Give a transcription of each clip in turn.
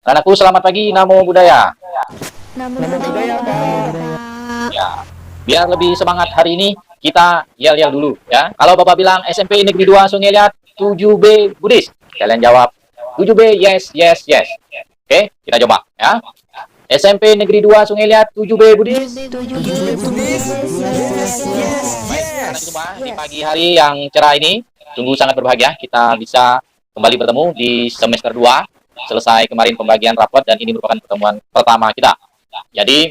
Anakku, selamat pagi, Namo Buddhaya. Namo Nama budaya, Pak. Kak. Ya, biar lebih semangat hari ini, kita yel-yel dulu ya. Kalau Bapak bilang SMP Negeri 2 Sungai Liat 7B Buddhis, kalian jawab 7B yes, yes, yes. Oke, kita coba ya. SMP Negeri 2 Sungai Liat 7B Buddhis. Tujuh Budis. Baik, anak semua di pagi hari yang cerah ini, sungguh sangat berbahagia kita bisa kembali bertemu di semester 2. Selesai kemarin pembagian rapot dan ini merupakan pertemuan pertama kita. Jadi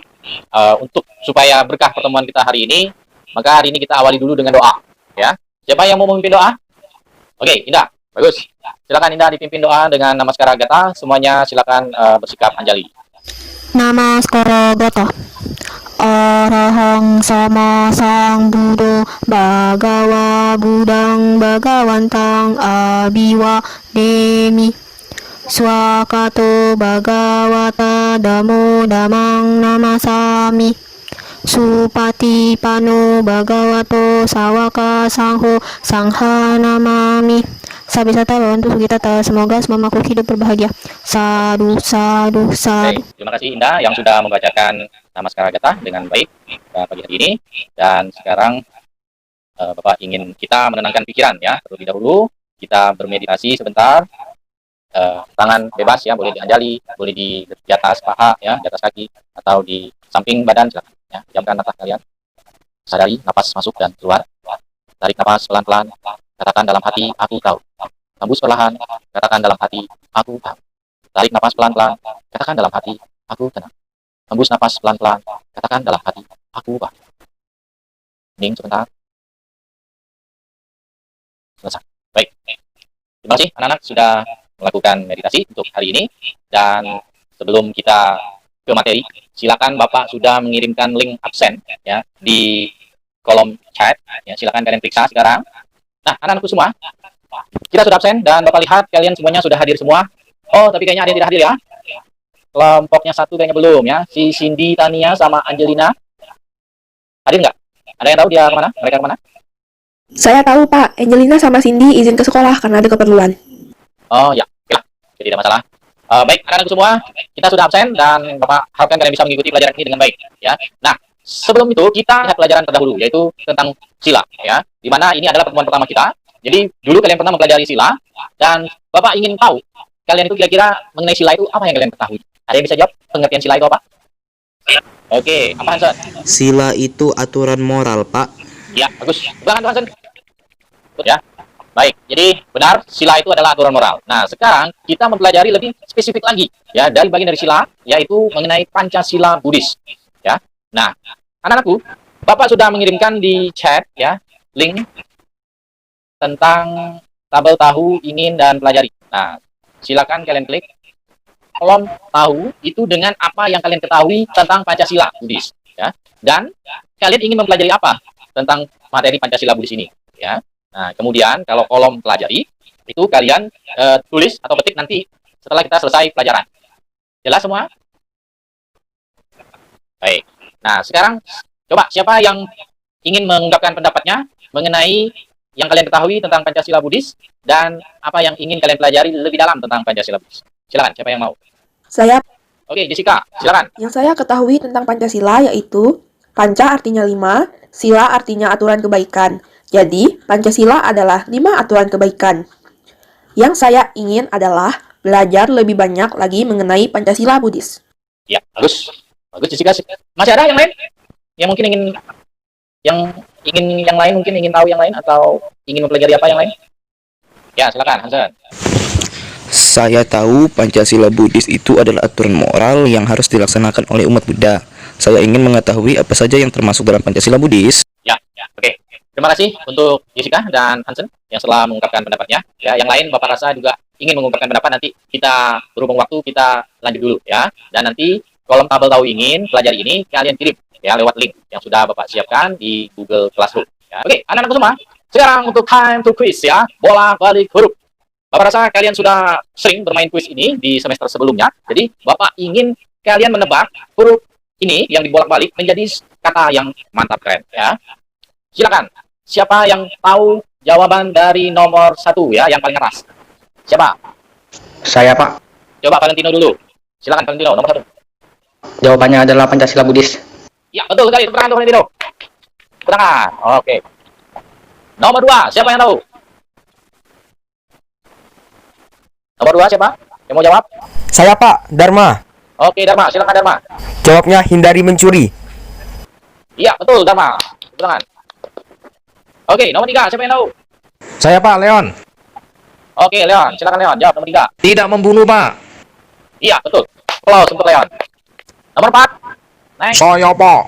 untuk supaya berkah pertemuan kita hari ini, maka hari ini kita awali dulu dengan doa. Ya, siapa yang mau memimpin doa? Oke, Indah, bagus. Silakan Indah dipimpin doa dengan namaskara gata. Semuanya silakan bersikap anjali. Namaskara gata. Arahang sama sang Buddha Bhagava Buddhang Bhagavantang Abiwa Demi Swakato Bhagavata Damo Damang Namasami Supati Pano Bhagavato Sawaka Sangho Sangha Namami Sabisata Bawantu Sugitata. Semoga semua makhluk hidup berbahagia. Sadu, sadu, sadu. Baik, terima kasih Indah yang sudah membacakan namaskara gata dengan baik pagi hari ini. Dan sekarang Bapak ingin kita menenangkan pikiran ya. Terlebih dahulu kita bermeditasi sebentar. Tangan bebas ya, boleh dianjali, boleh di atas paha ya, di atas kaki atau di samping badan, silakan ya. Diamkan nafas kalian. Sadari napas masuk dan keluar. Tarik napas pelan-pelan. Katakan dalam hati, aku tahu. Hembus perlahan. Katakan dalam hati, aku tahu. Tarik napas pelan-pelan. Katakan dalam hati, aku tenang. Hembus napas pelan-pelan. Katakan dalam hati, aku bahagia. Hening sebentar. Selesai. Baik. Terima kasih anak-anak sudah melakukan meditasi untuk hari ini. Dan sebelum kita ke materi, silakan Bapak sudah mengirimkan link absen ya di kolom chat. Ya, silakan kalian periksa sekarang. Nah, anak-anakku semua, kita sudah absen dan Bapak lihat kalian semuanya sudah hadir semua. Oh, tapi kayaknya ada yang tidak hadir ya. Kelompoknya satu kayaknya belum ya. Si Cindy, Tania, sama Angelina. Hadir nggak? Ada yang tahu dia kemana? Mereka kemana? Saya tahu, Pak. Angelina sama Cindy izin ke sekolah karena ada keperluan. Oh ya, oke lah. Jadi tidak masalah. Baik, anak-anak semua, kita sudah absen dan Bapak harapkan kalian bisa mengikuti pelajaran ini dengan baik. Ya. Nah, sebelum itu kita lihat pelajaran terdahulu, yaitu tentang sila. Ya, di mana ini adalah pertemuan pertama kita. Jadi dulu kalian pernah mempelajari sila dan Bapak ingin tahu kalian itu kira-kira mengenai sila itu apa yang kalian ketahui? Ada yang bisa jawab pengertian sila itu apa? Oke, apa Hansen? Sila itu aturan moral, Pak. Ya, bagus. Bukan Hansen. Ya. Baik, jadi benar sila itu adalah aturan moral. Nah, sekarang kita mempelajari lebih spesifik lagi ya dari bagian dari sila, yaitu mengenai Pancasila Buddhis. Ya. Nah, anak-anakku, Bapak sudah mengirimkan di chat ya link tentang tabel tahu, ingin dan pelajari. Nah, silakan kalian klik kolom tahu itu dengan apa yang kalian ketahui tentang Pancasila Buddhis ya. Dan kalian ingin mempelajari apa tentang materi Pancasila Buddhis ini ya. Nah, kemudian kalau kolom pelajari itu kalian tulis atau ketik nanti setelah kita selesai pelajaran. Jelas semua? Baik. Nah, sekarang coba siapa yang ingin mengungkapkan pendapatnya mengenai yang kalian ketahui tentang Pancasila Buddhis dan apa yang ingin kalian pelajari lebih dalam tentang Pancasila Buddhis. Silakan, siapa yang mau? Saya, Oke, Jessica, silakan. yang saya ketahui tentang Pancasila yaitu Panca artinya 5, sila artinya aturan kebaikan. Jadi, Pancasila adalah 5 aturan kebaikan. Yang saya ingin adalah belajar lebih banyak lagi mengenai Pancasila Buddhis. Ya, bagus. Bagus, Jessica. Masih ada yang lain? Yang mungkin ingin yang lain mungkin ingin tahu yang lain atau ingin mempelajari apa yang lain? Ya, silakan, Hansen. Saya tahu Pancasila Buddhis itu adalah aturan moral yang harus dilaksanakan oleh umat Buddha. Saya ingin mengetahui apa saja yang termasuk dalam Pancasila Buddhis. Ya, oke. Terima kasih untuk Jessica dan Hansen yang telah mengungkapkan pendapatnya. Ya, yang lain Bapak rasa juga ingin mengungkapkan pendapat, nanti kita berhubung waktu kita lanjut dulu ya. Dan nanti kolom tabel tahu ingin pelajari ini kalian kirim ya lewat link yang sudah Bapak siapkan di Google Classroom. Ya, oke, anak-anak semua. Sekarang untuk time to quiz ya, bola balik huruf. Bapak rasa kalian sudah sering bermain quiz ini di semester sebelumnya. Jadi Bapak ingin kalian menebak huruf ini yang dibolak-balik menjadi kata yang mantap keren ya. Silakan. Siapa yang tahu jawaban dari nomor 1 ya, yang paling keras? Siapa? Saya, Pak. Coba Valentino dulu. Silakan Valentino, nomor 1. Jawabannya adalah Pancasila Buddhis. Ya, betul sekali. Tepuk tangan untuk Valentino. Tepuk tangan. Oke. Nomor 2, siapa yang tahu? Nomor 2 siapa? Yang mau jawab? Saya Pak, Dharma. Oke, Dharma. Silakan Dharma. Jawabnya hindari mencuri. Iya, betul Dharma. Tepuk tangan. Oke, nomor 3, siapa yang tahu? Saya Pak Leon. Oke, Leon. Silakan Leon. Jawab nomor 3. Tidak membunuh Pak. Iya, betul. Aplaus untuk Leon. Nomor 4. Next. Saya Pak.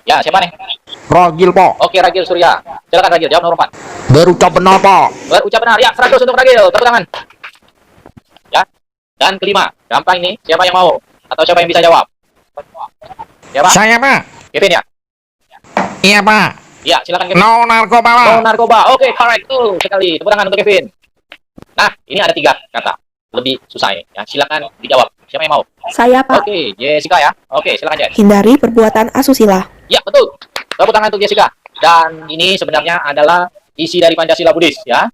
Ya, siapa nih? Ragil Pak. Oke, Ragil Surya. Silakan Ragil. Jawab nomor 4. Berucap benar Pak. Berucap benar. Ya, 100 untuk Ragil. Tepuk tangan. Ya. Dan kelima, gampang ini. Siapa yang mau? Atau siapa yang bisa jawab? Siapa? Saya Pak. Kevin ya? Iya Pak. Iya, silakan Kevin. No narkoba Pak. No narkoba. Oke, correct. Tuh, sekali. Tepuk tangan untuk Kevin. Nah, ini ada 3 kata. Lebih susah ya. Silakan dijawab. Siapa yang mau? Saya, Pak. Oke, Jessica ya. Oke, silakan Jess. Hindari perbuatan asusila. Ya, betul. Tepuk tangan untuk Jessica. Dan ini sebenarnya adalah isi dari Pancasila Buddhis ya.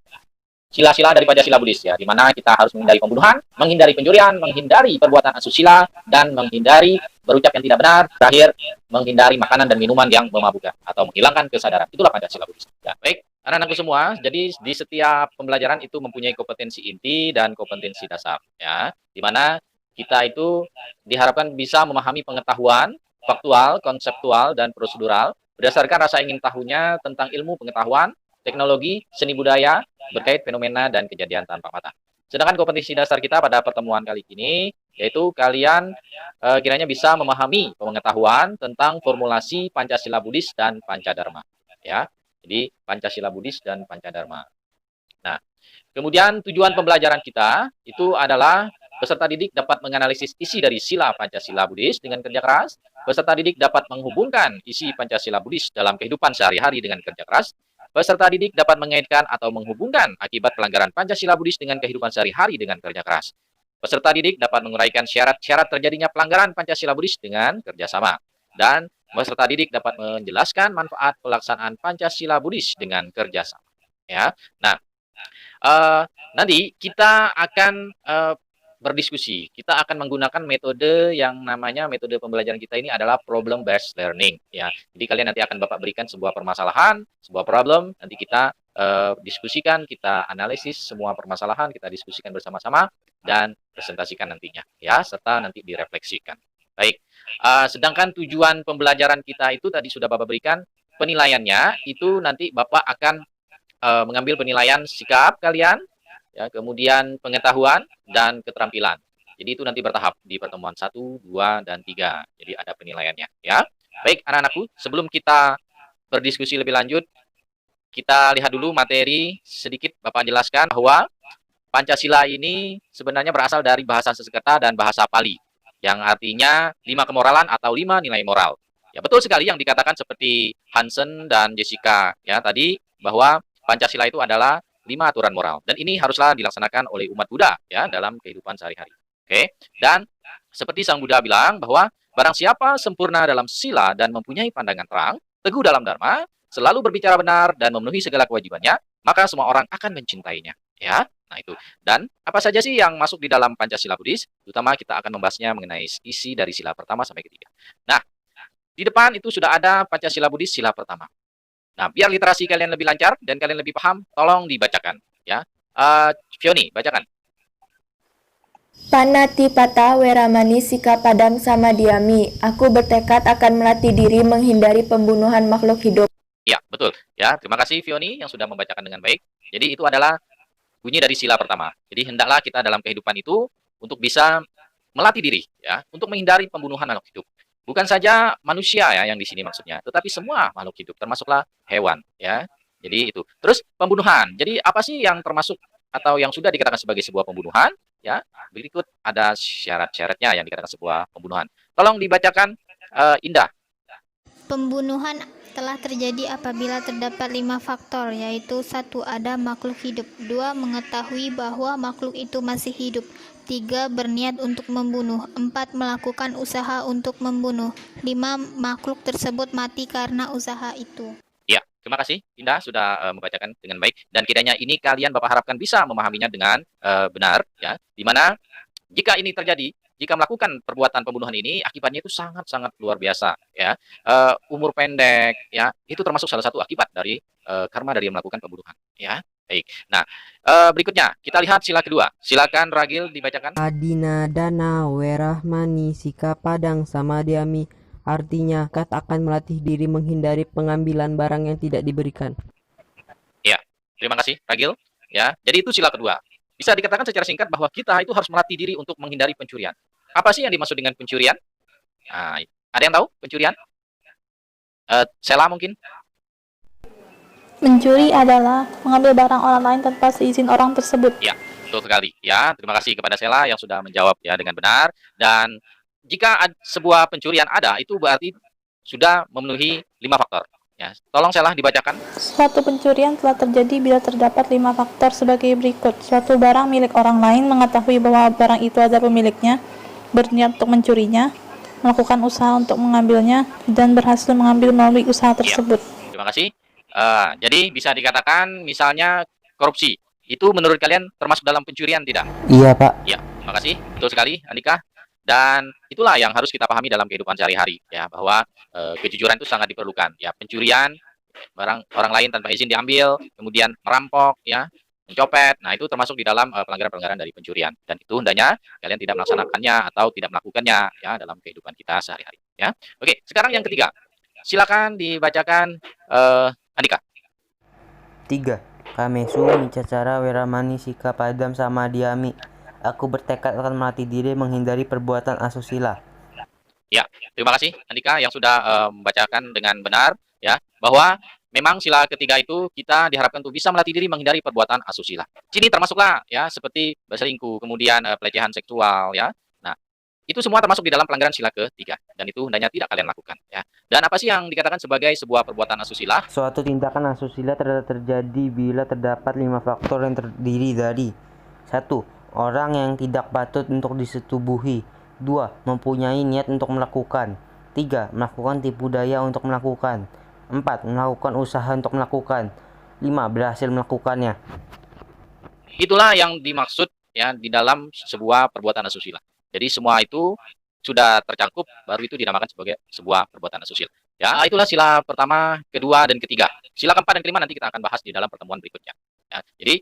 Sila-sila dari Pancasila Buddhis ya, di mana kita harus menghindari pembunuhan, menghindari pencurian, menghindari perbuatan asusila, dan menghindari berucap yang tidak benar. Terakhir, menghindari makanan dan minuman yang memabukkan atau menghilangkan kesadaran. Itulah Pancasila Buddhis. Ya, baik, anak-anakku semua. Jadi di setiap pembelajaran itu mempunyai kompetensi inti dan kompetensi dasar. Ya, di mana kita itu diharapkan bisa memahami pengetahuan faktual, konseptual, dan prosedural berdasarkan rasa ingin tahunya tentang ilmu pengetahuan, teknologi, seni budaya, berkait fenomena dan kejadian tanpa mata. Sedangkan kompetensi dasar kita pada pertemuan kali ini, yaitu kalian kiranya bisa memahami pengetahuan tentang formulasi Pancasila Buddhis dan Pancadharma. Ya, jadi Pancasila Buddhis dan Pancadharma. Nah, kemudian tujuan pembelajaran kita itu adalah peserta didik dapat menganalisis isi dari sila Pancasila Buddhis dengan kerja keras. Peserta didik dapat menghubungkan isi Pancasila Buddhis dalam kehidupan sehari-hari dengan kerja keras. Peserta didik dapat mengaitkan atau menghubungkan akibat pelanggaran Pancasila Buddhis dengan kehidupan sehari-hari dengan kerja keras. Peserta didik dapat menguraikan syarat-syarat terjadinya pelanggaran Pancasila Buddhis dengan kerjasama. Dan peserta didik dapat menjelaskan manfaat pelaksanaan Pancasila Buddhis dengan kerjasama. Ya, nah, nanti kita akan berdiskusi. Kita akan menggunakan metode yang namanya metode pembelajaran kita ini adalah problem based learning ya. Jadi kalian nanti akan Bapak berikan sebuah permasalahan, sebuah problem, nanti kita diskusikan, kita analisis semua permasalahan, kita diskusikan bersama-sama dan presentasikan nantinya ya, serta nanti direfleksikan. Baik. Sedangkan tujuan pembelajaran kita itu tadi sudah Bapak berikan penilaiannya, itu nanti Bapak akan mengambil penilaian sikap kalian, ya, kemudian pengetahuan dan keterampilan. Jadi itu nanti bertahap di pertemuan 1, 2, dan 3. Jadi ada penilaiannya. Ya. Baik anak-anakku, sebelum kita berdiskusi lebih lanjut, kita lihat dulu materi sedikit. Bapak jelaskan bahwa Pancasila ini sebenarnya berasal dari bahasa Sanskerta dan bahasa Pali, yang artinya 5 kemoralan atau 5 nilai moral. Ya, betul sekali yang dikatakan seperti Hansen dan Jessica ya tadi, bahwa Pancasila itu adalah 5 aturan moral, dan ini haruslah dilaksanakan oleh umat Buddha ya dalam kehidupan sehari-hari. Oke, dan seperti Sang Buddha bilang bahwa barang siapa sempurna dalam sila dan mempunyai pandangan terang, teguh dalam dharma, selalu berbicara benar dan memenuhi segala kewajibannya, maka semua orang akan mencintainya. Ya, nah itu. Dan apa saja sih yang masuk di dalam Pancasila Buddhis? Terutama kita akan membahasnya mengenai isi dari sila pertama sampai ketiga. Nah, di depan itu sudah ada Pancasila Buddhis sila pertama. Nah, biar literasi kalian lebih lancar dan kalian lebih paham, tolong dibacakan. Ya, Fioni, bacakan. Panatipata Weramani Sikapadang Samadhyami. Aku bertekad akan melatih diri menghindari pembunuhan makhluk hidup. Ya, betul. Ya, terima kasih Fioni yang sudah membacakan dengan baik. Jadi itu adalah bunyi dari sila pertama. Jadi hendaklah kita dalam kehidupan itu untuk bisa melatih diri, ya, untuk menghindari pembunuhan makhluk hidup. Bukan saja manusia ya yang di sini maksudnya, tetapi semua makhluk hidup, termasuklah hewan, ya. Jadi itu. Terus pembunuhan. Jadi apa sih yang termasuk atau yang sudah dikatakan sebagai sebuah pembunuhan? Ya, berikut ada syarat-syaratnya yang dikatakan sebuah pembunuhan. Tolong dibacakan, Indah. Pembunuhan telah terjadi apabila terdapat 5 faktor, yaitu 1. Ada makhluk hidup. 2. Mengetahui bahwa makhluk itu masih hidup. 3. Berniat untuk membunuh. 4. Melakukan usaha untuk membunuh. 5. Makhluk tersebut mati karena usaha itu. Ya, terima kasih Indah sudah membacakan dengan baik. Dan kiranya ini kalian Bapak harapkan bisa memahaminya dengan benar, ya. Dimana jika ini terjadi, jika melakukan perbuatan pembunuhan ini akibatnya itu sangat-sangat luar biasa ya. Umur pendek ya, itu termasuk salah satu akibat dari karma dari melakukan pembunuhan ya. Baik. Nah, berikutnya kita lihat sila kedua. Silakan Ragil dibacakan. Adina dana werahmani sika padang sama diami. Artinya, kat akan melatih diri menghindari pengambilan barang yang tidak diberikan. Ya, terima kasih Ragil. Ya, jadi itu sila kedua. Bisa dikatakan secara singkat bahwa kita itu harus melatih diri untuk menghindari pencurian. Apa sih yang dimaksud dengan pencurian? Nah, ada yang tahu pencurian? Sela mungkin? Mencuri adalah mengambil barang orang lain tanpa seizin orang tersebut. Ya, betul sekali. Ya, terima kasih kepada Sela yang sudah menjawab ya dengan benar. Dan jika sebuah pencurian ada, itu berarti sudah memenuhi 5 faktor. Ya, tolong Sela dibacakan. Suatu pencurian telah terjadi bila terdapat 5 faktor sebagai berikut. Suatu barang milik orang lain mengetahui bahwa barang itu ada pemiliknya, berniat untuk mencurinya, melakukan usaha untuk mengambilnya, dan berhasil mengambil melalui usaha tersebut. Terima kasih. Jadi bisa dikatakan misalnya korupsi. Itu menurut kalian termasuk dalam pencurian tidak? Iya, Pak. Ya, terima kasih. Betul sekali, Andika. Dan itulah yang harus kita pahami dalam kehidupan sehari-hari ya, bahwa kejujuran itu sangat diperlukan ya. Pencurian barang orang lain tanpa izin diambil, kemudian merampok ya, mencopet. Nah, itu termasuk di dalam pelanggaran-pelanggaran dari pencurian, dan itu hendaknya kalian tidak melaksanakannya atau tidak melakukannya ya dalam kehidupan kita sehari-hari ya. Oke, sekarang yang ketiga. Silakan dibacakan Andika. 3. Kamesu micacara weramani sika padam sama diami. Aku bertekad akan melatih diri menghindari perbuatan asusila. Ya, terima kasih Andika yang sudah membacakan dengan benar ya, bahwa memang sila ketiga itu kita diharapkan untuk bisa melatih diri menghindari perbuatan asusila. Sini termasuklah ya seperti berselingkuh, kemudian pelecehan seksual ya. Nah, itu semua termasuk di dalam pelanggaran sila ketiga, dan itu hendaknya tidak kalian lakukan ya. Dan apa sih yang dikatakan sebagai sebuah perbuatan asusila? Suatu tindakan asusila terjadi bila terdapat 5 faktor yang terdiri dari 1. Orang yang tidak patut untuk disetubuhi. 2. Mempunyai niat untuk melakukan. 3. Melakukan tipu daya untuk melakukan. 4. Melakukan usaha untuk melakukan. 5. Berhasil melakukannya. Itulah yang dimaksud ya di dalam sebuah perbuatan asusila. Jadi semua itu sudah tercakup, baru itu dinamakan sebagai sebuah perbuatan asusila. Ya, itulah sila pertama, kedua, dan ketiga. Sila keempat dan kelima nanti kita akan bahas di dalam pertemuan berikutnya. Ya, jadi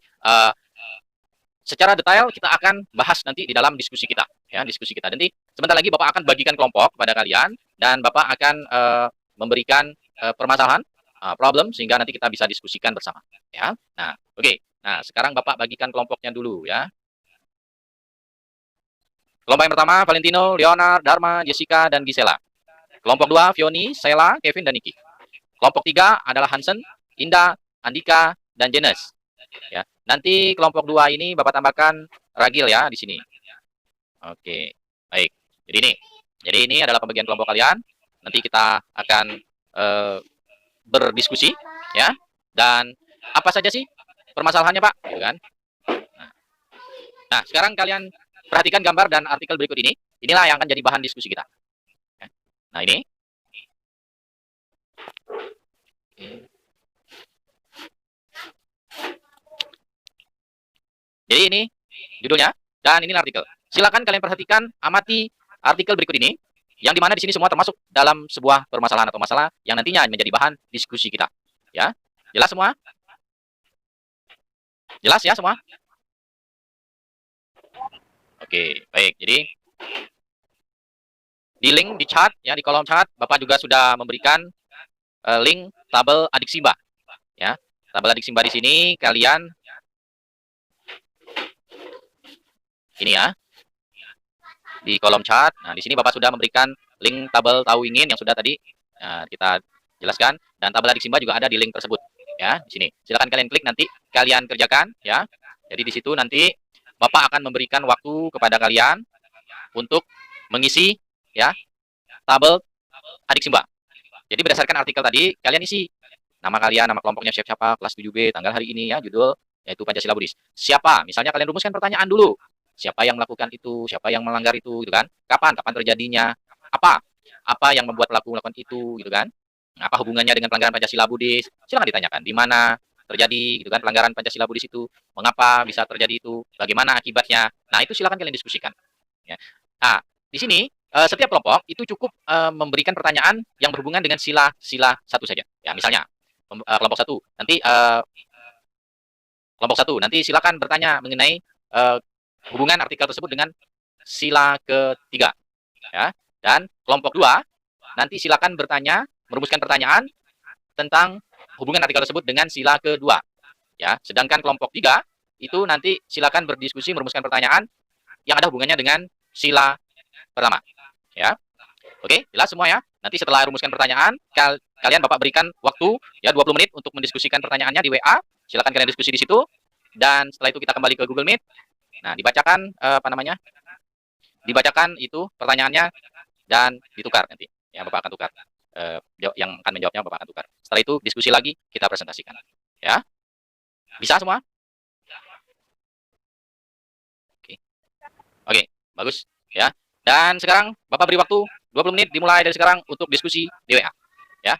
secara detail kita akan bahas nanti di dalam diskusi kita ya, diskusi kita. Nanti sebentar lagi Bapak akan bagikan kelompok kepada kalian, dan Bapak akan memberikan permasalahan problem sehingga nanti kita bisa diskusikan bersama ya. Nah, oke. Nah, sekarang Bapak bagikan kelompoknya dulu ya. Kelompok yang pertama Valentino, Leonard, Dharma, Jessica, dan Gisela. Kelompok 2 Fioni, Sela, Kevin, dan Niki. Kelompok 3 adalah Hansen, Indah, Andika, dan Jenes. Ya. Nanti kelompok 2 ini Bapak tambahkan Ragil ya di sini. Oke, baik. Jadi ini adalah pembagian kelompok kalian. Nanti kita akan berdiskusi ya. Dan apa saja sih permasalahannya, Pak? Gitu kan? Nah, sekarang kalian perhatikan gambar dan artikel berikut ini. Inilah yang akan jadi bahan diskusi kita. Nah, ini. Jadi ini judulnya dan ini artikel. Silakan kalian perhatikan, amati artikel berikut ini, yang dimana di sini semua termasuk dalam sebuah permasalahan atau masalah yang nantinya menjadi bahan diskusi kita. Ya, jelas semua? Jelas ya semua? Oke, baik. Jadi di link di chat ya, di kolom chat Bapak juga sudah memberikan link tabel adik Simba. Ya, tabel adik Simba di sini kalian ini ya, di kolom chat. Nah, di sini Bapak sudah memberikan link tabel tahu ingin yang sudah tadi kita jelaskan, dan tabel adik Simba juga ada di link tersebut ya, di sini. Silakan kalian klik, nanti kalian kerjakan ya. Jadi di situ nanti Bapak akan memberikan waktu kepada kalian untuk mengisi ya tabel adik Simba. Jadi berdasarkan artikel tadi kalian isi nama kalian, nama kelompoknya siapa, kelas 7B, tanggal hari ini ya, judul yaitu Pancasila Buddhis. Siapa? Misalnya kalian rumuskan pertanyaan dulu. Siapa yang melakukan itu? Siapa yang melanggar itu? Gitu kan? Kapan terjadinya? Apa yang membuat pelaku melakukan itu? Gitu kan? Apa hubungannya dengan pelanggaran Pancasila Buddhis? Silakan ditanyakan. Di mana terjadi? Gitu kan? Pelanggaran Pancasila Buddhis itu? Mengapa bisa terjadi itu? Bagaimana akibatnya? Nah, itu silakan kalian diskusikan. Ya. Nah, di sini setiap kelompok itu cukup memberikan pertanyaan yang berhubungan dengan sila satu saja. Ya, misalnya kelompok satu nanti silakan bertanya mengenai hubungan artikel tersebut dengan sila ketiga. Ya, dan kelompok 2 nanti silakan merumuskan pertanyaan tentang hubungan artikel tersebut dengan sila kedua. Ya, sedangkan kelompok 3 itu nanti silakan berdiskusi merumuskan pertanyaan yang ada hubungannya dengan sila pertama. Ya. Oke, jelas semua ya. Nanti setelah rumuskan pertanyaan, kalian Bapak berikan waktu ya 20 menit untuk mendiskusikan pertanyaannya di WA. Silakan kalian diskusi di situ dan setelah itu kita kembali ke Google Meet. Nah, dibacakan dibacakan itu pertanyaannya dan ditukar nanti. Ya, Bapak akan tukar. Yang akan menjawabnya Bapak akan tukar. Setelah itu diskusi lagi, kita presentasikan. Ya. Bisa semua? Oke, bagus ya. Dan sekarang Bapak beri waktu 20 menit dimulai dari sekarang untuk diskusi di WA. Ya.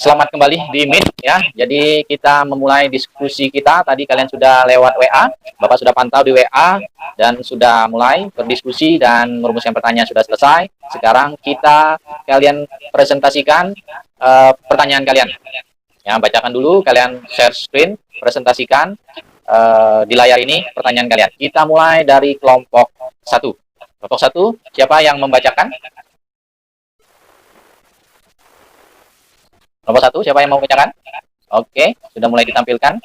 Selamat kembali di Meet ya. Jadi kita memulai diskusi kita. Tadi kalian sudah lewat WA, Bapak sudah pantau di WA dan sudah mulai berdiskusi dan merumuskan pertanyaan sudah selesai. Sekarang kalian presentasikan pertanyaan kalian. Ya, bacakan dulu, kalian share screen, presentasikan di layar ini pertanyaan kalian. Kita mulai dari kelompok 1. Kelompok 1, siapa yang membacakan? Kelompok 1, siapa yang mau membacakan? Oke, sudah mulai ditampilkan.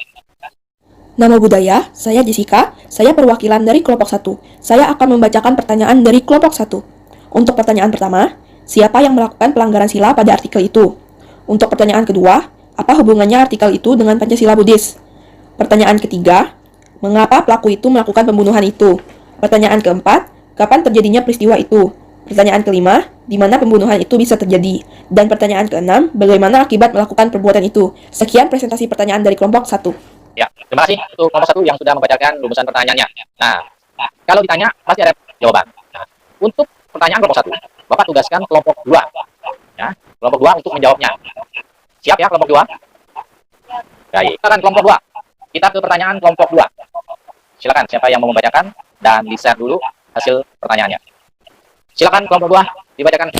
Namo Buddhaya, saya Jessica, saya perwakilan dari kelompok 1. Saya akan membacakan pertanyaan dari kelompok 1. Untuk pertanyaan pertama, siapa yang melakukan pelanggaran sila pada artikel itu? Untuk pertanyaan kedua, apa hubungannya artikel itu dengan Pancasila Buddhis? Pertanyaan ketiga, mengapa pelaku itu melakukan pembunuhan itu? Pertanyaan keempat, kapan terjadinya peristiwa itu? Pertanyaan kelima, di mana pembunuhan itu bisa terjadi? Dan pertanyaan keenam, bagaimana akibat melakukan perbuatan itu? Sekian presentasi pertanyaan dari kelompok 1. Ya, terima kasih untuk kelompok 1 yang sudah membacakan rumusan pertanyaannya. Nah, kalau ditanya pasti ada jawaban. Nah, untuk pertanyaan kelompok 1, Bapak tugaskan kelompok 2. Ya, kelompok 2 untuk menjawabnya. Siap ya kelompok 2? Baik, silakan kelompok 2. Kita ke pertanyaan kelompok 2. Silakan siapa yang mau membacakan dan di-share dulu hasil pertanyaannya. Silakan kelompok 2 dibacakan.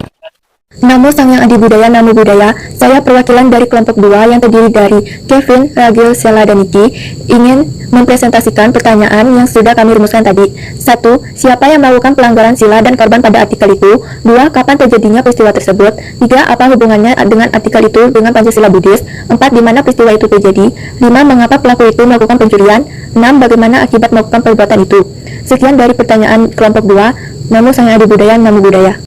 Namo Sang Yang Adi Budaya, Namo Budaya. Saya perwakilan dari kelompok 2 yang terdiri dari Kevin, Ragil, Sela, dan Niki ingin mempresentasikan pertanyaan yang sudah kami rumuskan tadi. 1. Siapa yang melakukan pelanggaran sila dan korban pada artikel itu? 2. Kapan terjadinya peristiwa tersebut? 3. Apa hubungannya dengan artikel itu dengan Pancasila Buddhis? 4. Di mana peristiwa itu terjadi? 5. Mengapa pelaku itu melakukan pencurian? 6. Bagaimana akibat melakukan perbuatan itu? Sekian dari pertanyaan kelompok 2. Namo Sang Yang Adi Budaya, Namo Budaya.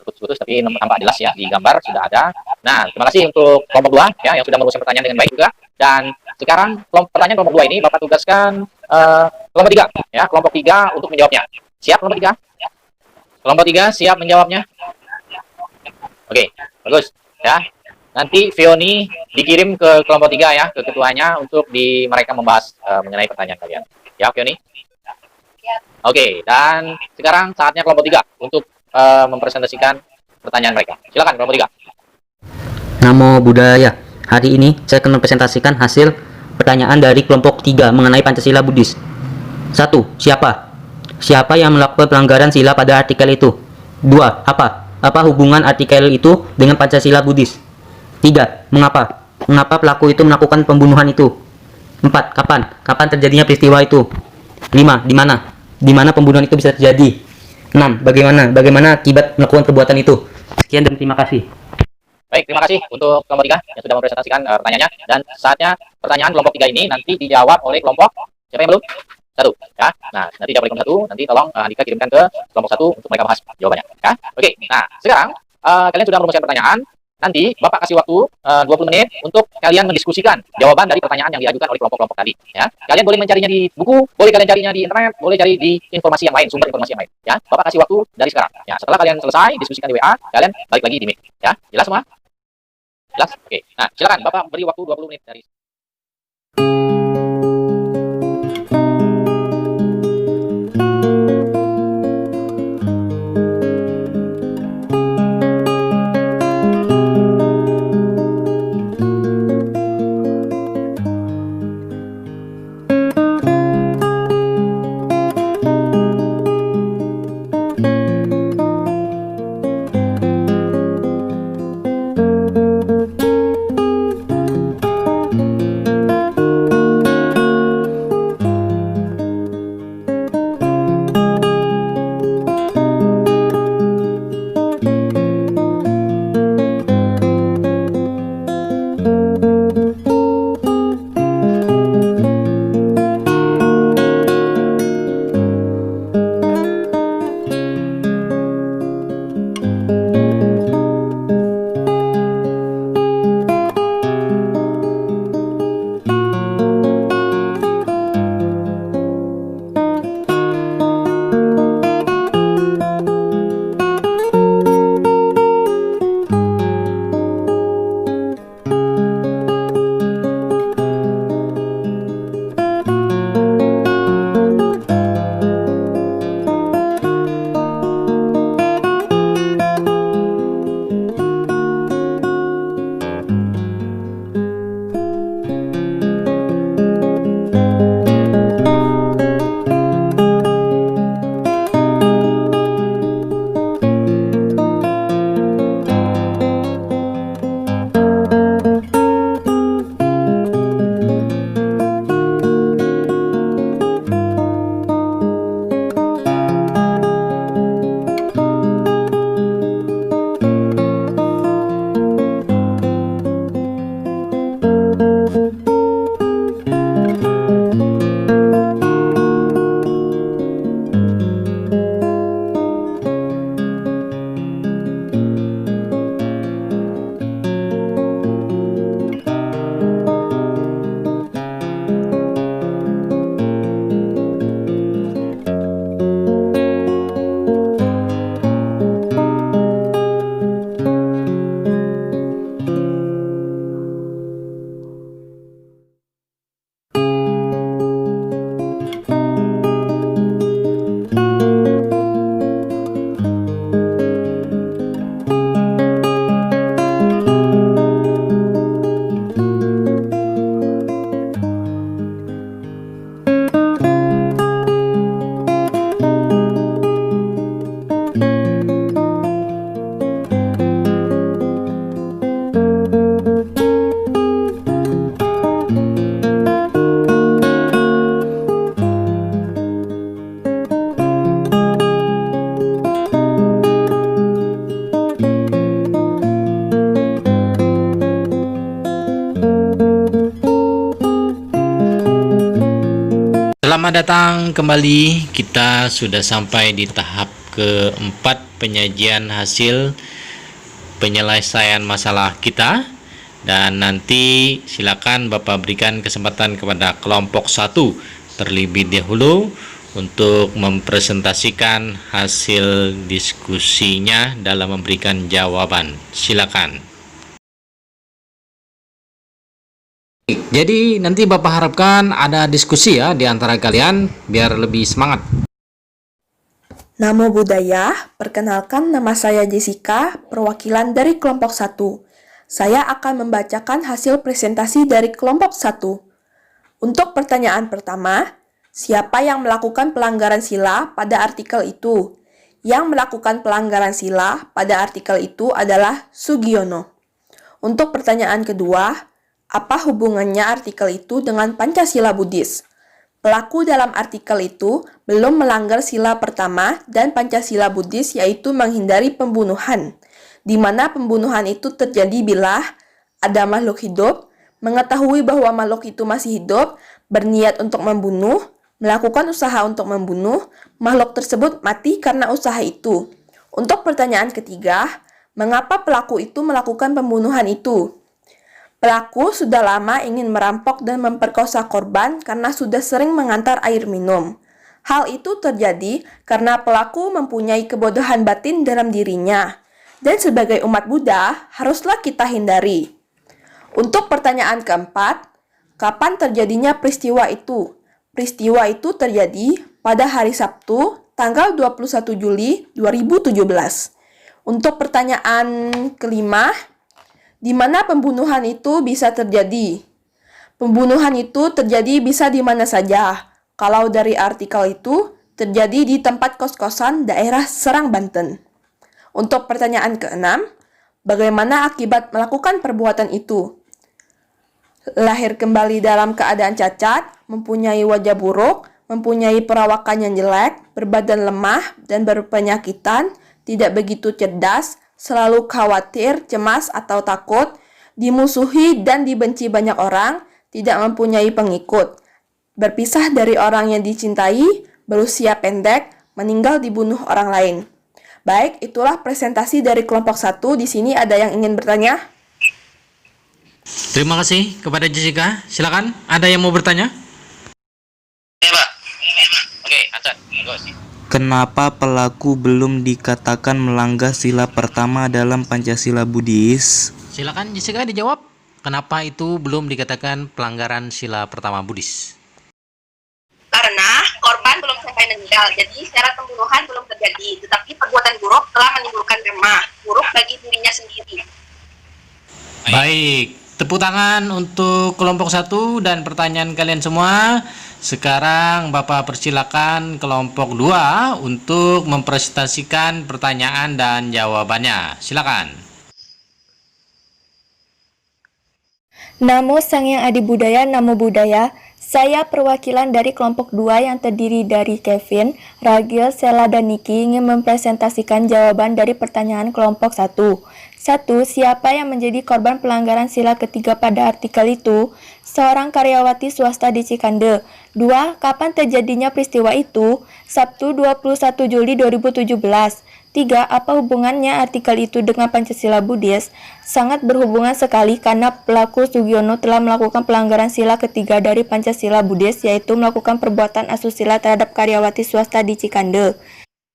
Putus tapi nampak jelas ya di gambar sudah ada. Nah, terima kasih untuk kelompok 2 ya yang sudah merumuskan pertanyaan dengan baik juga. Dan sekarang pertanyaan kelompok 2 ini Bapak tugaskan kelompok 3 ya, kelompok 3 untuk menjawabnya. Siap kelompok 3? Kelompok 3 siap menjawabnya? Oke, bagus ya. Nanti Fioni dikirim ke kelompok 3 ya, ke ketuanya untuk mereka membahas mengenai pertanyaan kalian. Ya, Fioni? Oke, dan sekarang saatnya kelompok 3 untuk mempresentasikan pertanyaan mereka. Silakan kelompok 3. Namo Buddhaya. Hari ini saya akan mempresentasikan hasil pertanyaan dari kelompok 3 mengenai Pancasila Buddhis. 1. Siapa? Siapa yang melakukan pelanggaran sila pada artikel itu? 2. Apa? Apa hubungan artikel itu dengan Pancasila Buddhis? 3. Mengapa? Mengapa pelaku itu melakukan pembunuhan itu? 4. Kapan? Kapan terjadinya peristiwa itu? 5. Di mana? Di mana pembunuhan itu bisa terjadi? 6. Bagaimana akibat melakukan perbuatan itu? Sekian dan terima kasih. Baik, terima kasih untuk kelompok 3 yang sudah mempresentasikan pertanyaannya. Dan saatnya pertanyaan kelompok 3 ini nanti dijawab oleh kelompok siapa yang belum? 1 ya. Nah, nanti dijawab oleh kelompok 1. Nanti tolong Andika kirimkan ke kelompok 1 untuk mereka bahas jawabannya ya. Oke. Nah, sekarang kalian sudah merumuskan pertanyaan. Nanti Bapak kasih waktu 20 menit untuk kalian mendiskusikan jawaban dari pertanyaan yang diajukan oleh kelompok-kelompok tadi. Ya, kalian boleh mencarinya di buku, boleh kalian carinya di internet, boleh cari di informasi yang lain, sumber informasi yang lain. Ya, Bapak kasih waktu dari sekarang. Ya, setelah kalian selesai diskusikan di WA, kalian balik lagi di Meet. Ya, jelas semua? Jelas? Oke. Nah, silakan Bapak beri waktu 20 menit dari Selamat datang kembali. Kita sudah sampai di tahap keempat penyajian hasil penyelesaian masalah kita. Dan nanti silakan Bapak berikan kesempatan kepada kelompok 1 terlebih dahulu untuk mempresentasikan hasil diskusinya dalam memberikan jawaban. Silakan. Jadi nanti Bapak harapkan ada diskusi ya di antara kalian biar lebih semangat. Namo Buddhaya, perkenalkan nama saya Jessica, perwakilan dari kelompok 1. Saya akan membacakan hasil presentasi dari kelompok 1. Untuk pertanyaan pertama, siapa yang melakukan pelanggaran sila pada artikel itu? Yang melakukan pelanggaran sila pada artikel itu adalah Sugiono. Untuk pertanyaan kedua, apa hubungannya artikel itu dengan Pancasila Buddhis? Pelaku dalam artikel itu belum melanggar sila pertama dan Pancasila Buddhis, yaitu menghindari pembunuhan, di mana pembunuhan itu terjadi bila ada makhluk hidup, mengetahui bahwa makhluk itu masih hidup, berniat untuk membunuh, melakukan usaha untuk membunuh, makhluk tersebut mati karena usaha itu. Untuk pertanyaan ketiga, mengapa pelaku itu melakukan pembunuhan itu? Pelaku sudah lama ingin merampok dan memperkosa korban karena sudah sering mengantar air minum. Hal itu terjadi karena pelaku mempunyai kebodohan batin dalam dirinya. Dan sebagai umat Buddha, haruslah kita hindari. Untuk pertanyaan keempat, kapan terjadinya peristiwa itu? Peristiwa itu terjadi pada hari Sabtu, tanggal 21 Juli 2017. Untuk pertanyaan kelima, di mana pembunuhan itu bisa terjadi? Pembunuhan itu terjadi bisa di mana saja. Kalau dari artikel itu, terjadi di tempat kos-kosan daerah Serang, Banten. Untuk pertanyaan keenam, bagaimana akibat melakukan perbuatan itu? Lahir kembali dalam keadaan cacat, mempunyai wajah buruk, mempunyai perawakan yang jelek, berbadan lemah dan berpenyakitan, tidak begitu cerdas, selalu khawatir, cemas atau takut, dimusuhi dan dibenci banyak orang, tidak mempunyai pengikut, berpisah dari orang yang dicintai, berusia pendek, meninggal dibunuh orang lain. Baik, itulah presentasi dari kelompok 1. Di sini ada yang ingin bertanya? Terima kasih kepada Jessica. Silakan, ada yang mau bertanya? Oke, Pak. Oke, Hasan. Kenapa pelaku belum dikatakan melanggar sila pertama dalam Pancasila Buddhis? Silakan Jessica dijawab. Kenapa itu belum dikatakan pelanggaran sila pertama Buddhis? Karena korban belum sampai meninggal, jadi secara pembunuhan belum terjadi, tetapi perbuatan buruk telah menimbulkan karma buruk bagi dirinya sendiri. Baik, tepuk tangan untuk kelompok 1 dan pertanyaan kalian semua. Sekarang Bapak persilakan kelompok 2 untuk mempresentasikan pertanyaan dan jawabannya. Silakan. Namo Sang Hyang Adi Budaya, Namo Buddhaya. Saya perwakilan dari kelompok 2 yang terdiri dari Kevin, Ragil, Sela, dan Niki ingin mempresentasikan jawaban dari pertanyaan kelompok 1. 1. Siapa yang menjadi korban pelanggaran sila ketiga pada artikel itu? Seorang karyawati swasta di Cikande. 2. Kapan terjadinya peristiwa itu? Sabtu 21 Juli 2017. 3. Apa hubungannya artikel itu dengan Pancasila Buddhis? Sangat berhubungan sekali karena pelaku Sugiono telah melakukan pelanggaran sila ketiga dari Pancasila Buddhis, yaitu melakukan perbuatan asusila terhadap karyawati swasta di Cikande.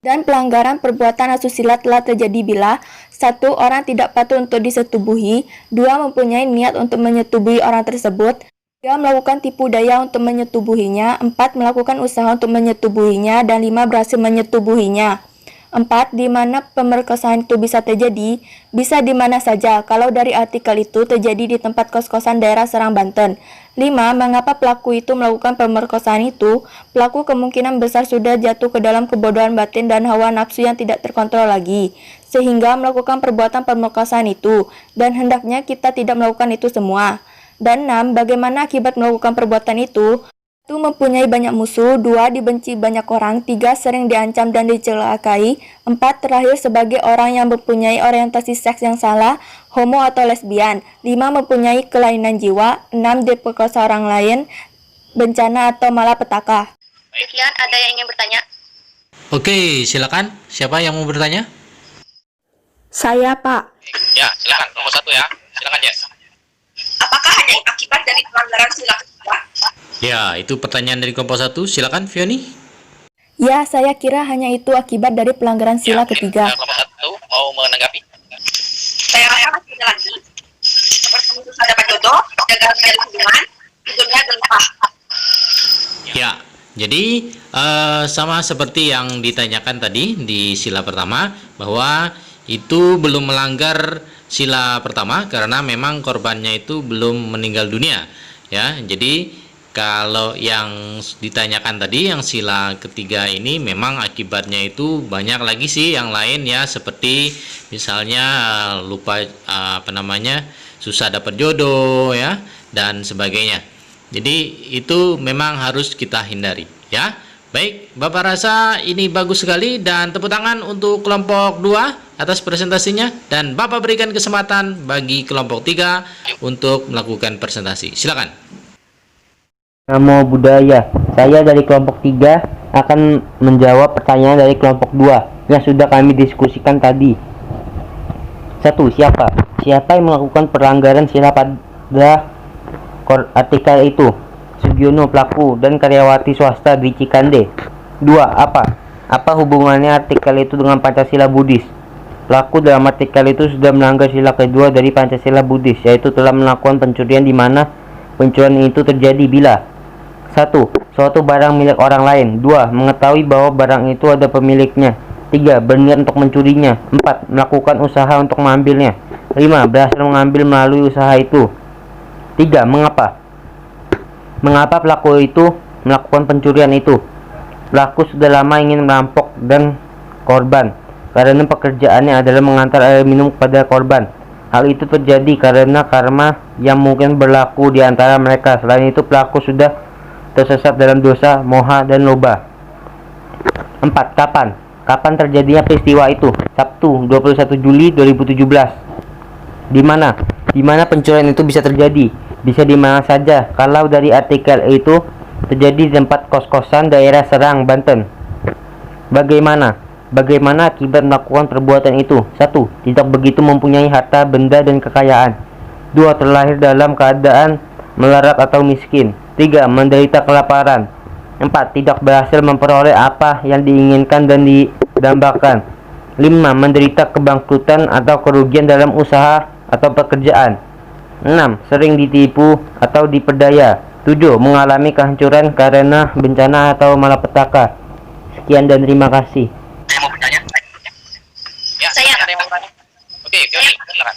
Dan pelanggaran perbuatan asusila telah terjadi bila 1. Orang tidak patuh untuk disetubuhi, 2. Mempunyai niat untuk menyetubuhi orang tersebut, 3. Melakukan tipu daya untuk menyetubuhinya, 4. Melakukan usaha untuk menyetubuhinya, dan 5. Berhasil menyetubuhinya. 4. Di mana pemerkosaan itu bisa terjadi? Bisa di mana saja. Kalau dari artikel itu terjadi di tempat kos-kosan daerah Serang, Banten. 5. Mengapa pelaku itu melakukan pemerkosaan itu? Pelaku kemungkinan besar sudah jatuh ke dalam kebodohan batin dan hawa nafsu yang tidak terkontrol lagi, sehingga melakukan perbuatan pemerkosaan itu, dan hendaknya kita tidak melakukan itu semua. Dan 6. Bagaimana akibat melakukan perbuatan itu? 1. Mempunyai banyak musuh, 2. Dibenci banyak orang, 3. Sering diancam dan dicelakai, 4. Terakhir sebagai orang yang mempunyai orientasi seks yang salah, homo atau lesbian, 5. Mempunyai kelainan jiwa, 6. Diperkosa orang lain, bencana atau malapetaka. Sekian, ada yang ingin bertanya? Oke, silakan. Siapa yang mau bertanya? Saya, Pak. Ya, silakan. Nomor 1 ya. Silakan, Jess. Apakah hanya akibat dari pelanggaran sila kedua? Ya, itu pertanyaan dari kelompok 1. Silakan, Fioni. Ya, saya kira hanya itu akibat dari pelanggaran sila ketiga. Kelompok 1 mau menanggapi? Saya rasa masih ada lagi. Seperti susah dapat jodoh, gagal menjalin hubungan, tidurnya gelisah. Ya, jadi sama seperti yang ditanyakan tadi di sila pertama, bahwa itu belum melanggar sila pertama karena memang korbannya itu belum meninggal dunia. Ya, jadi kalau yang ditanyakan tadi yang sila ketiga ini memang akibatnya itu banyak lagi sih yang lain ya, seperti misalnya lupa susah dapat jodoh ya dan sebagainya. Jadi itu memang harus kita hindari ya. Baik, Bapak rasa ini bagus sekali dan tepuk tangan untuk kelompok 2 atas presentasinya, dan Bapak berikan kesempatan bagi kelompok 3 untuk melakukan presentasi. Silakan. Namo Buddhaya. Saya dari kelompok 3 akan menjawab pertanyaan dari kelompok 2 yang sudah kami diskusikan tadi. 1. Siapa? Siapa yang melakukan pelanggaran sila pada artikel itu? Sugiono, pelaku, dan karyawati swasta di Cikande. 2. Apa hubungannya artikel itu dengan Pancasila Buddhis? Pelaku dalam artikel itu sudah melanggar sila kedua dari Pancasila Buddhis, yaitu telah melakukan pencurian di mana pencurian itu terjadi bila 1. Suatu barang milik orang lain. 2. Mengetahui bahwa barang itu ada pemiliknya. 3. Berniat untuk mencurinya. 4. Melakukan usaha untuk mengambilnya. 5. Berhasil mengambil melalui usaha itu. 3. Mengapa pelaku itu melakukan pencurian itu? Pelaku sudah lama ingin merampok dan korban karena pekerjaannya adalah mengantar air minum kepada korban. Hal itu terjadi karena karma yang mungkin berlaku di antara mereka. Selain itu, pelaku sudah tersesat dalam dosa, moha, dan loba. 4. Kapan terjadinya peristiwa itu? Sabtu, 21 Juli 2017. Di mana pencurian itu bisa terjadi? Bisa di mana saja. Kalau dari artikel itu terjadi di tempat kos-kosan daerah Serang, Banten. Bagaimana akibat melakukan perbuatan itu? 1. Tidak begitu mempunyai harta, benda, dan kekayaan. 2. Terlahir dalam keadaan melarat atau miskin. 3. Menderita kelaparan. 4. Tidak berhasil memperoleh apa yang diinginkan dan didambakan. 5. Menderita kebangkrutan atau kerugian dalam usaha atau pekerjaan. 6. Sering ditipu atau diperdaya. 7. Mengalami kehancuran karena bencana atau malapetaka. Sekian dan terima kasih. Saya mau bertanya. Ya, Saya. ada yang mau bertanya? Oke, Fioni, silakan.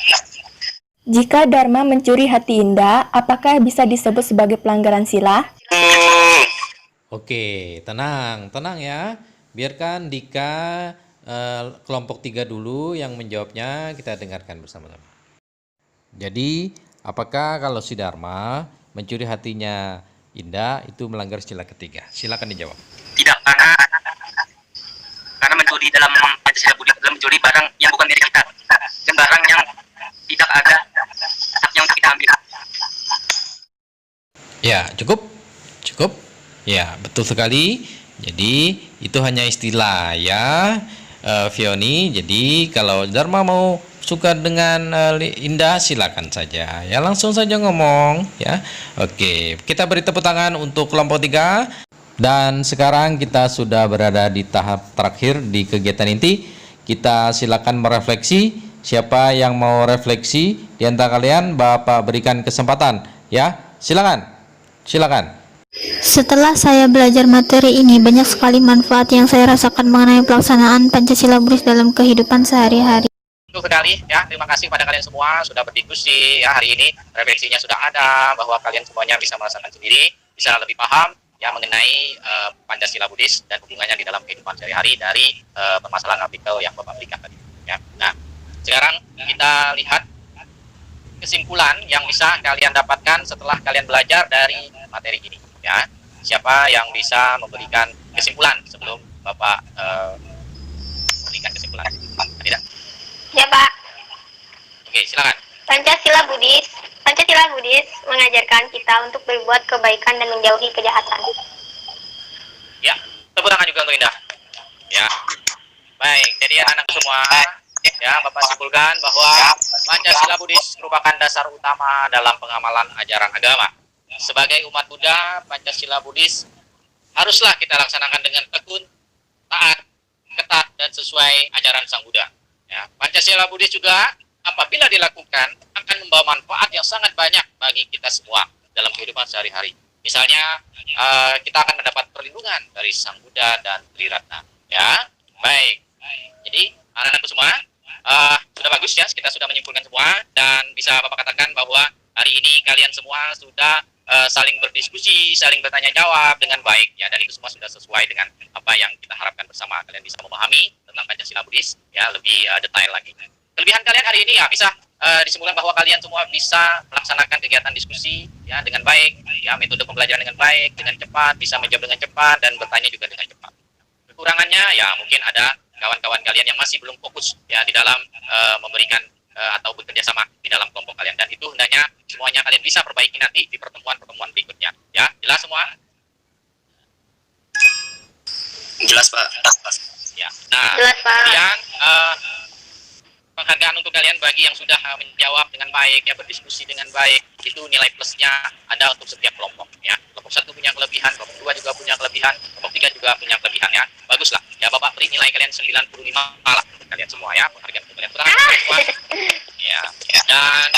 Jika Dharma mencuri hati Indah, apakah bisa disebut sebagai pelanggaran sila? Oke, tenang ya. Biarkan Dika kelompok 3 dulu yang menjawabnya, kita dengarkan bersama-sama. Jadi, apakah kalau si Dharma mencuri hatinya Indah itu melanggar sila ketiga? Silakan dijawab. Tidak, karena mencuri dalam Pancasila Buddhis adalah mencuri barang yang bukan milik kita dan barang yang tidak ada haknya untuk kita ambil. Ya, cukup. Ya, betul sekali. Jadi, itu hanya istilah ya, Fioni. Jadi, kalau Dharma mau suka dengan Indah, silakan saja. Ya, langsung saja ngomong ya. Oke, kita beri tepuk tangan untuk kelompok 3. Dan sekarang kita sudah berada di tahap terakhir di kegiatan inti. Kita silakan merefleksi. Siapa yang mau refleksi di antara kalian, Bapak berikan kesempatan ya. Silakan. Setelah saya belajar materi ini, banyak sekali manfaat yang saya rasakan mengenai pelaksanaan Pancasila Buddhis dalam kehidupan sehari-hari. Betul sekali ya, terima kasih kepada kalian semua sudah berdiskusi ya hari ini. Refleksinya sudah ada, bahwa kalian semuanya bisa merasakan sendiri, bisa lebih paham ya mengenai Pancasila Buddhis dan hubungannya di dalam kehidupan sehari-hari dari permasalahan artikel yang Bapak berikan tadi ya. Nah, sekarang kita lihat kesimpulan yang bisa kalian dapatkan setelah kalian belajar dari materi ini ya. Siapa yang bisa memberikan kesimpulan sebelum Bapak memberikan kesimpulan? Tidak? Ya, Pak. Oke, silakan. Pancasila Buddhis mengajarkan kita untuk berbuat kebaikan dan menjauhi kejahatan. Ya, Ya. Baik, jadi anak semua, ya Bapak simpulkan bahwa Pancasila Buddhis merupakan dasar utama dalam pengamalan ajaran agama. Sebagai umat Buddha, Pancasila Buddhis haruslah kita laksanakan dengan tekun, taat, ketat, dan sesuai ajaran Sang Buddha. Ya, Pancasila Buddhis juga apabila dilakukan akan membawa manfaat yang sangat banyak bagi kita semua dalam kehidupan sehari-hari. Misalnya, kita akan mendapat perlindungan dari Sang Buddha dan Triratna. Ya, baik. Jadi, anak-anakku semua, sudah bagus ya, kita sudah menyimpulkan semua, dan bisa Bapak katakan bahwa hari ini kalian semua sudah saling berdiskusi, saling bertanya jawab dengan baik, ya, dan itu semua sudah sesuai dengan apa yang kita harapkan bersama. Kalian bisa memahami tentang Pancasila Buddhis, ya, lebih detail lagi. Kelebihan kalian hari ini ya bisa disimpulkan bahwa kalian semua bisa melaksanakan kegiatan diskusi ya dengan baik, ya, metode pembelajaran dengan baik, dengan cepat, bisa menjawab dengan cepat dan bertanya juga dengan cepat. Kekurangannya ya mungkin ada kawan-kawan kalian yang masih belum fokus ya di dalam memberikan atau bekerja sama di dalam kelompok kalian, dan itu hendaknya semuanya kalian bisa perbaiki nanti di pertemuan-pertemuan berikutnya. Ya, jelas semua? Jelas, Pak. Ya. Nah, Jelas, Pak. kemudian penghargaan untuk kalian bagi yang sudah menjawab dengan baik, ya, berdiskusi dengan baik, itu nilai plusnya ada untuk setiap kelompok, ya. Kelompok 1 punya kelebihan, kelompok 2 juga punya kelebihan, kelompok 3 juga punya kelebihan, ya. Baguslah, ya, Bapak beri nilai kalian 95 lah untuk kalian semua, ya, penghargaan untuk kalian semua. Ya, dan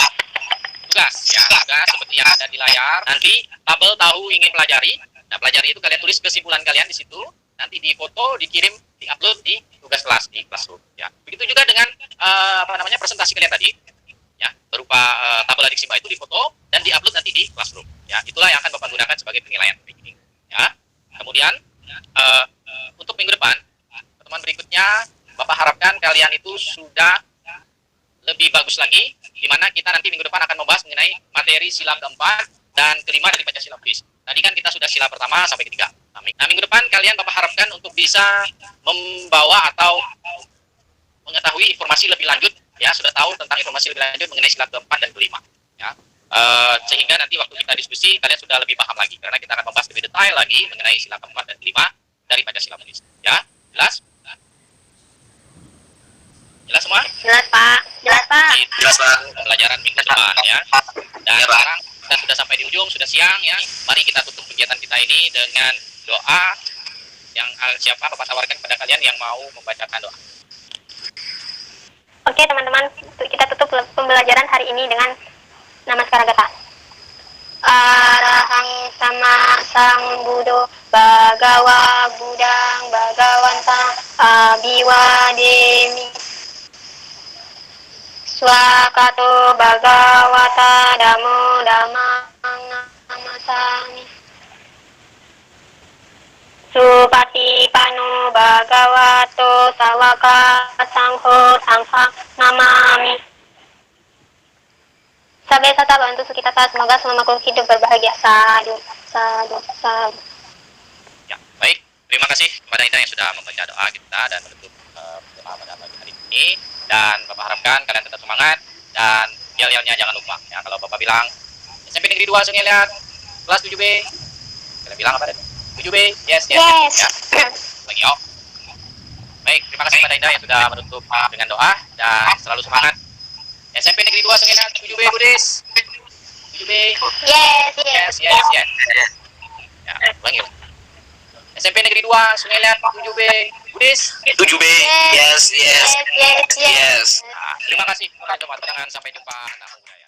tugas, ya, tugas seperti yang ada di layar. Nanti tabel tahu ingin pelajari, nah pelajari itu kalian tulis kesimpulan kalian di situ, nanti difoto, dikirim, diupload di tugas kelas di Classroom, ya. Begitu juga dengan presentasi kalian tadi, ya, berupa tabel adik Simba itu difoto dan diupload nanti di Classroom, ya. Itulah yang akan Bapak gunakan sebagai penilaian ini, ya. Kemudian untuk minggu depan, pertemuan berikutnya Bapak harapkan kalian itu sudah lebih bagus lagi, di mana kita nanti minggu depan akan membahas mengenai materi sila keempat dan kelima dari Pancasila Buddhis. Tadi kan kita sudah sila pertama sampai ketiga. Nah, minggu depan kalian Bapak harapkan untuk bisa membawa atau mengetahui informasi lebih lanjut, ya, sudah tahu tentang informasi lebih lanjut mengenai sila keempat dan kelima, ya. Sehingga nanti waktu kita diskusi kalian sudah lebih paham lagi, karena kita akan membahas lebih detail lagi mengenai sila keempat dan kelima dari Pancasila Buddhis. Ya, jelas? Jelas semua? Jelas, Pak. Jelas, Pak. Jelas, Pak. Pembelajaran minggu depan, ya. Dan sekarang kita sudah sampai di ujung, sudah siang, ya. Mari kita tutup kegiatan kita ini dengan doa yang siapa Bapak tawarkan kepada kalian yang mau membacakan doa. Oke, teman-teman, kita tutup pembelajaran hari ini dengan Namaskara Gata. Arahang sama sang Buddho Bhagawa Buddhang Bhagawantang Abhiwademi Swakato Bhagawata Dhammo Dhammang Namasami Supatipano Bhagavato Sawaka Sangho Sanghang Namami. Sabe sata bantu kita semoga semua makhluk hidup berbahagia. Sadu, sadu, sadu. Ya, baik. Terima kasih kepada Anda yang sudah membaca doa kita dan menutup doa pada pagi hari ini. Dan Bapak harapkan kalian tetap semangat dan yel-yelnya jangan lupa. Ya, kalau Bapak bilang SMP Negeri 2 Sungai Liat kelas 7B, kalian bilang apa tadi? 7B, yes. Ya. Lagi off. Baik, terima kasih kepada Anda yang sudah menutup dengan doa dan selalu semangat. SMP Negeri 2 Sungai Liat 7B Buddhis. 7B. Yes. Ya, ulangi. SMP Negeri 2 Sungai Liat 7B Buddhis. 7B. Yes. Nah, terima kasih. Sampai jumpa. Sampai jumpa. Namo Buddhaya.